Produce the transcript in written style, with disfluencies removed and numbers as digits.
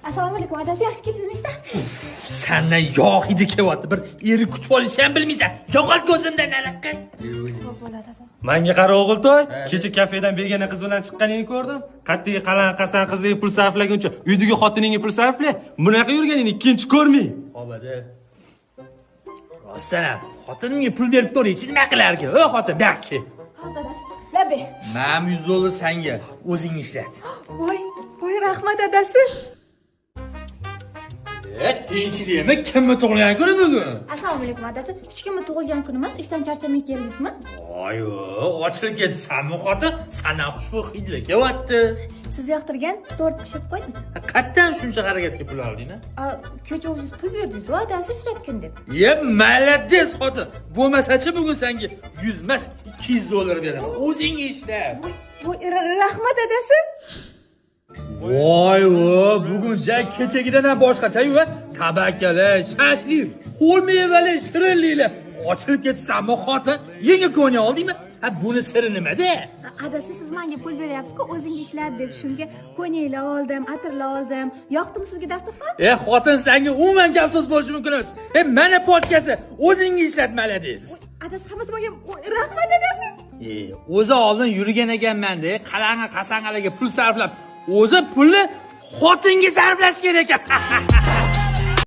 Assalomu alaykum, adasi yaxshi keldingizmi? Sendan yog' hidi kelyapti. Bir eri kutib olishni ham bilmaysan. Yo'qol ko'zimdan nariqqa. Xo'p bo'ladi. Menga qara o'g'iltoy, kecha kafedan begona qiz bilan chiqqaningni ko'rdim. Qattiq qalan qasan qizdagi pul sarflaguncha uydagi xotiningga pul sarfla. Bunaqa yurganingni ikkinchi ko'rmay. Obada. Rostdan ham xotinimga pul berib ko'ring-chi, nima qilarki? O xotin, bakki. Hozir adasi. Labbi. Men 100 dollar senga, o'zing ishlat. Voy rahmat adasi. Tinchlikmi? Kimni tug'ilgan kuni bugun? Assalomu alaykum adasi. Hech kimni tug'ilgan kun emas, ishdan charchamay keldingizmi? Ayo, ochilib ketsanmi xotin? Sandan xushbo'y hidlar kelyapti. Siz yoqtirgan tort pishirib qo'ydim. Qatdan shuncha harakatga pul olding-a? Kecha o'zingiz pul berdingiz, adasi ishlatgan deb. Malades xotin. Bo'lmasa-chi bugun senga 100 emas, 200 dollar beraman. O'zing ishla. Voy rahmat adasi. Voy, bugun jang kechagidan ham boshqacha-yu, tabakkali, shashlik, xo'l mevali, shirinliklar. Ochilib ketsanmi xotin? Yenga ko'nya oldingmi? Ha, buni siri nimada? Adasi siz menga pul beryapsiz-ku, o'zing ishlat deb shunga ko'nyaklar oldim, atirlar oldim. Yoqdimi sizga dasturxon? Xotin senga umuman gap so'z bo'lishi mumkin emas. Mana pochkasi, o'zing ishlat malades. Adasi hammasi menga rahmat adasi. O'zi oldin yurgan ekanman-da, qalani qasangalarga pul sarflab, o'zi pulni xotinga sarflash kerak ekan.